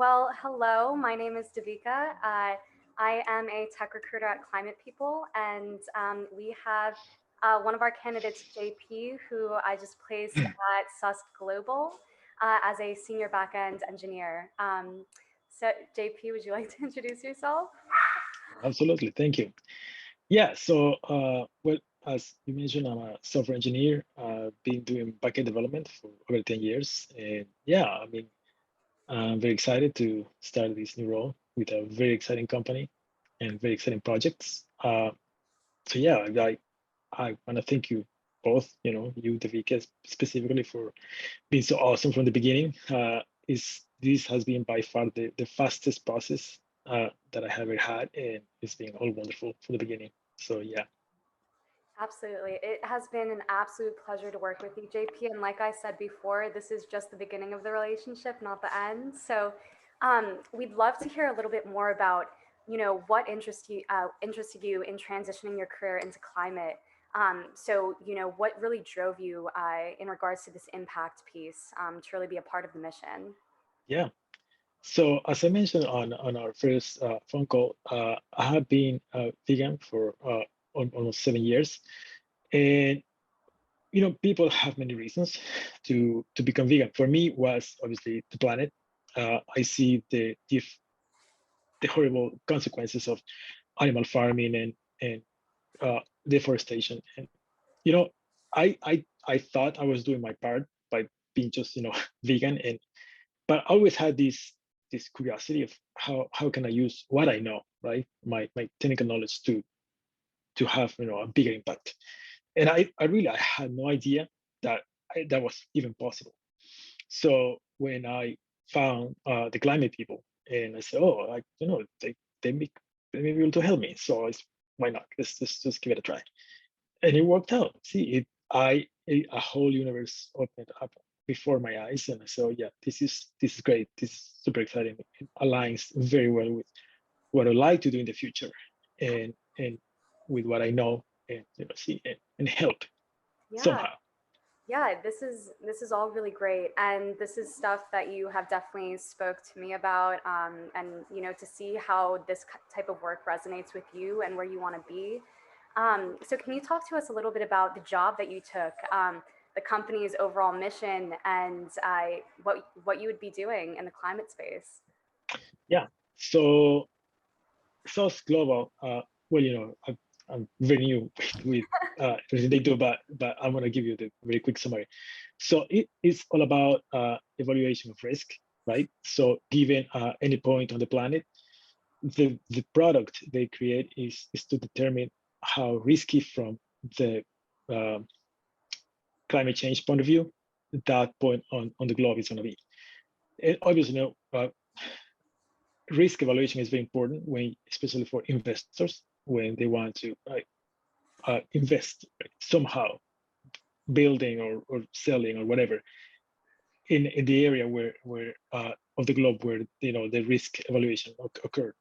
Well, hello, my name is Davika. I am a tech recruiter at Climate People, and we have one of our candidates, JP, who I just placed at Sust Global as a senior backend engineer. So, JP, would you like to introduce yourself? Absolutely, thank you. Yeah, so well, as you mentioned, I'm a software engineer. Been doing backend development for over 10 years, and yeah, I'm very excited to start this new role with a very exciting company and very exciting projects. So yeah, I want to thank you both. You, Devika, specifically for being so awesome from the beginning. Is this has been by far the fastest process that I have ever had, and it's been all wonderful from the beginning. So yeah, Absolutely. It has been an absolute pleasure to work with you, JP. And like I said before, this is just the beginning of the relationship, not the end. So we'd love to hear a little bit more about, what interested you in transitioning your career into climate. So, what really drove you in regards to this impact piece to really be a part of the mission? yeah. So as I mentioned on our first phone call, I have been vegan for almost 7 years, and people have many reasons to become vegan. For me, was obviously the planet. I see the horrible consequences of animal farming and deforestation. And you know, I thought I was doing my part by being just vegan, but I always had this curiosity of how can I use what I know, right? My technical knowledge to have a bigger impact. And I had no idea that that was even possible. So when I found the climate people, and I said, oh, they may be able to help me. So why not? Let's just give it a try. And it worked out. See, a whole universe opened up before my eyes, and I said, oh, yeah, this is great. This is super exciting. It aligns very well with what I like to do in the future, and with what I know, and see and help Yeah. somehow. Yeah, this is all really great, and this is stuff that you have definitely spoke to me about, and to see how this type of work resonates with you and where you want to be. So, can you talk to us a little bit about the job that you took, the company's overall mission, and what you would be doing in the climate space? Yeah. So Sust Global, well, I'm very new with everything they do, but I'm gonna give you the very quick summary. So it is all about evaluation of risk, right? So given any point on the planet, the product they create is to determine how risky from the um, climate change point of view that point on the globe is going to be. And obviously, risk evaluation is very important when, especially for investors, when they want to invest somehow, building or selling or whatever in the area where of the globe where the risk evaluation occurred.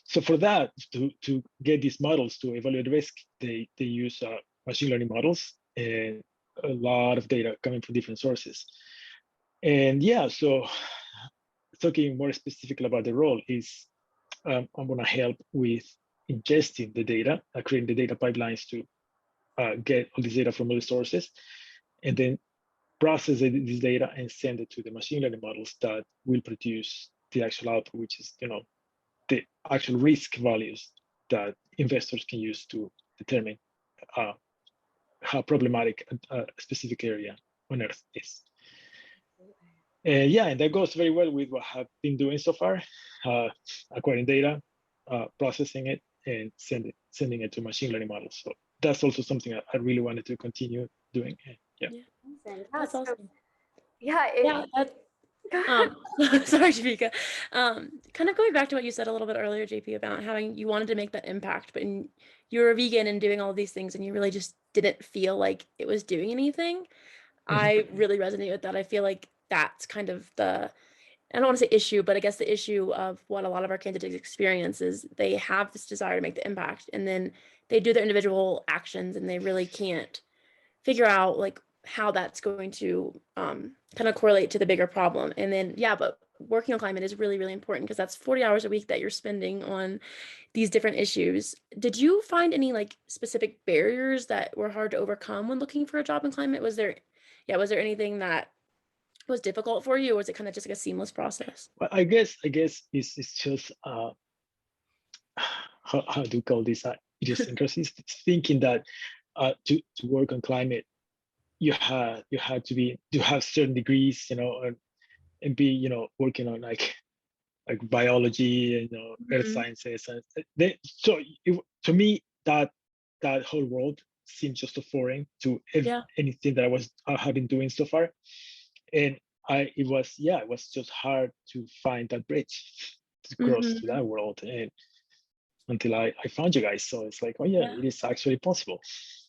So for that, to get these models to evaluate risk, they use machine learning models and a lot of data coming from different sources. And yeah, so talking more specifically about the role is I'm going to help with ingesting the data, creating the data pipelines to get all this data from all the sources, and then process this data and send it to the machine learning models that will produce the actual output, which is the actual risk values that investors can use to determine uh, how problematic a specific area on Earth is. And yeah, and that goes very well with what I've been doing so far, uh, acquiring data, processing it, and sending it to machine learning models. So that's also something I really wanted to continue doing. And yeah. Yeah, Amazing. Yeah. that's So, awesome. yeah. Yeah, um, sorry, Jamaica. Kind of going back to what you said a little bit earlier, JP, about how you wanted to make that impact, but you were a vegan and doing all these things, and you really just didn't feel like it was doing anything. Mhm. I really resonate with that. I feel like that's kind of I don't want to say issue, but I guess the issue of what a lot of our candidates experience is they have this desire to make the impact, and then they do their individual actions, and they really can't figure out like how that's going to kind of correlate to the bigger problem. And then, yeah, but working on climate is really, really important because that's 40 hours a week that you're spending on these different issues. Did you find any like specific barriers that were hard to overcome when looking for a job in climate? Was there anything that was difficult for you, or was it kind of just like a seamless process? Well, I guess it's just how do you call this, idiosyncrasies, thinking that to work on climate you had to have certain degrees, and be working on like biology and earth Mhm. sciences, and so to me that whole world seemed just so foreign to Yeah. anything that I have been doing so far. And it was just hard to find that bridge to cross to Hmm. that world, and until I found you guys. So it's like, oh yeah, Yeah. it is actually possible.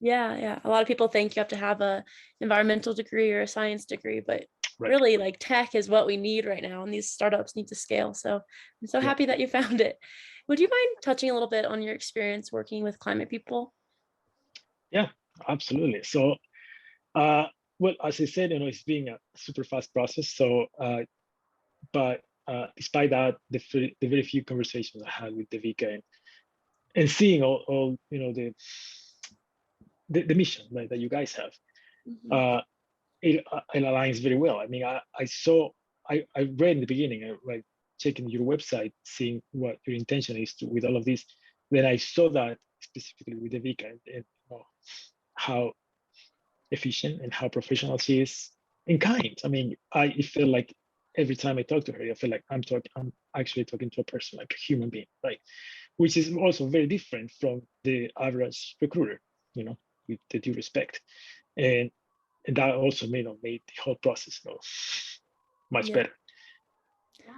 Yeah, yeah. A lot of people think you have to have a environmental degree or a science degree, but Right. really like tech is what we need right now and these startups need to scale. So I'm so Yeah. happy that you found it. Would you mind touching a little bit on your experience working with climate people? Yeah, absolutely. So uh well, as I said, it's being a super fast process. So but despite that, the very few conversations I had with Devika, and seeing all the mission that you guys have, Mhm. uh, it aligns very well. I mean, I read in the beginning, like checking your website, seeing what your intention is with all of this. Then I saw that specifically with Devika, and how efficient and how professional she is and kind. I mean, it felt like every time I talk to her, I feel like I'm actually talking to a person, like a human being, right? Which is also very different from the average recruiter, with the due respect. And and that also made the whole process, much Yeah. better.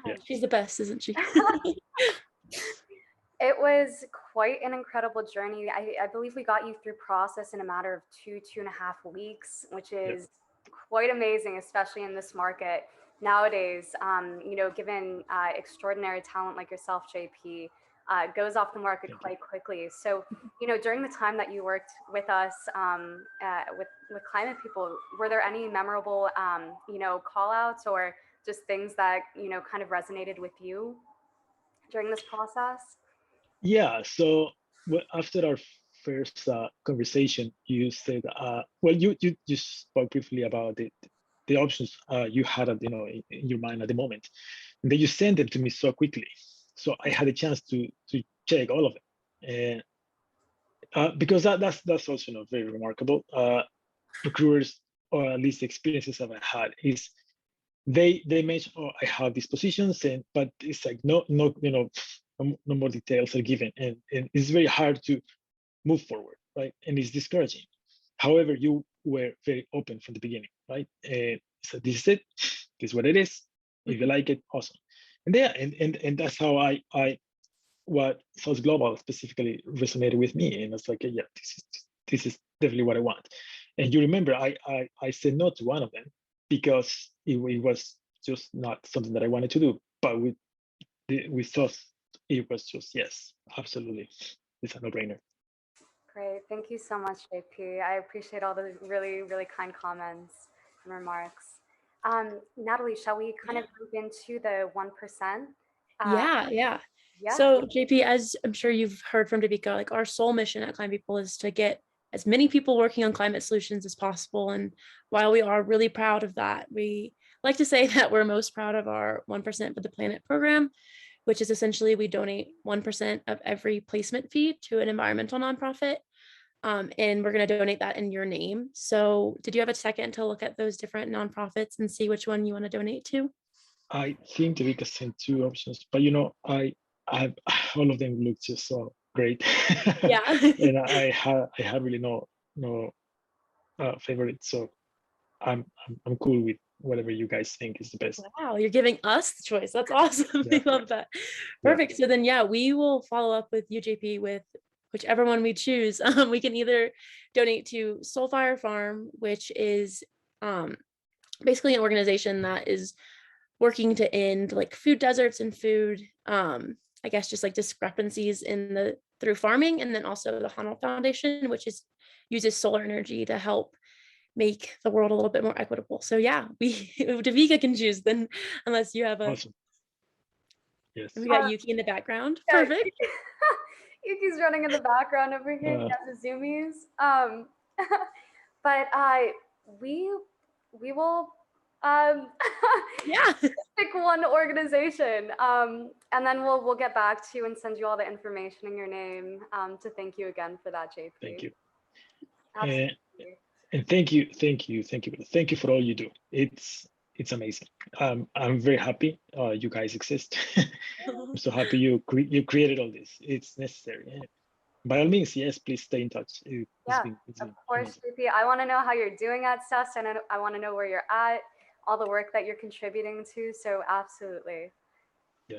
Yeah. She's the best, isn't she? It was quite an incredible journey. I believe we got you through process in a matter of 2.5 weeks, which Yeah. is quite amazing, especially in this market nowadays. Given extraordinary talent like yourself, JP, goes off the market Thank you. quite quickly. So, during the time that you worked with us, with climate people, were there any memorable, call outs or just things that, kind of resonated with you during this process? Yeah. So after our first conversation, you said, well, you spoke briefly about the options you had in your mind at the moment, and then you sent them to me so quickly, so I had a chance to check all of them, and because that's also very remarkable. Recruiters, or at least the experiences I've had, is they mention, oh, I have these positions, but it's like no no more details are given, and it's very hard to move forward, right? And it's discouraging. However, you were very open from the beginning, right? And so this is it. This is what it is. If you Mhm. like it, awesome. And yeah, and that's how I what Sust Global specifically resonated with me, and it's like, yeah, this is definitely what I want. And you remember, I said no to one of them because it was just not something that I wanted to do. But with Sust, it was just yes, absolutely, it's a no-brainer. Great. Thank you so much, JP. I appreciate all the really, really kind comments and remarks. Natalie, shall we kind Yeah. of move into the 1%? Uh, Yeah, yeah. yeah, So JP, as I'm sure you've heard from Devika, like our sole mission at Climate People is to get as many people working on climate solutions as possible. And while we are really proud of that, we like to say that we're most proud of our 1% for the Planet program, which is essentially we donate 1% of every placement fee to an environmental nonprofit. And we're going to donate that in your name. So did you have a second to look at those different nonprofits and see which one you want to donate to? I think the Vika sent two options, but I all of them look just so great, Yeah. and I had really no favorite, so I'm cool with whatever you guys think is the best. Wow, you're giving us the choice. That's awesome. Yeah, We love that. yeah, Perfect. So then, yeah, we will follow up with UJP with whichever one we choose. We can either donate to Soulfire Farm, which is um, basically an organization that is working to end like food deserts and food, I guess, just like discrepancies in the through farming, and then also the Honnold Foundation, which is uses solar energy to help make the world a little bit more equitable. So yeah, we Davika can choose then, unless you have a. Awesome. Yes. We got Yuki in the background. Yeah, Perfect. Yuki's running in the background over here. He has his zoomies. But we will Yeah. pick one organization, and then we'll get back to you and send you all the information in your name to thank you again for that, JP. Thank you. Absolutely. And thank you for all you do. It's amazing. I'm very happy you guys exist. I'm so happy you created all this. It's necessary. By all means, yes, please stay in touch. It's Yeah, been of course, amazing. JP. I want to know how you're doing at Sust, and I want to know where you're at, all the work that you're contributing to. So absolutely. Yeah.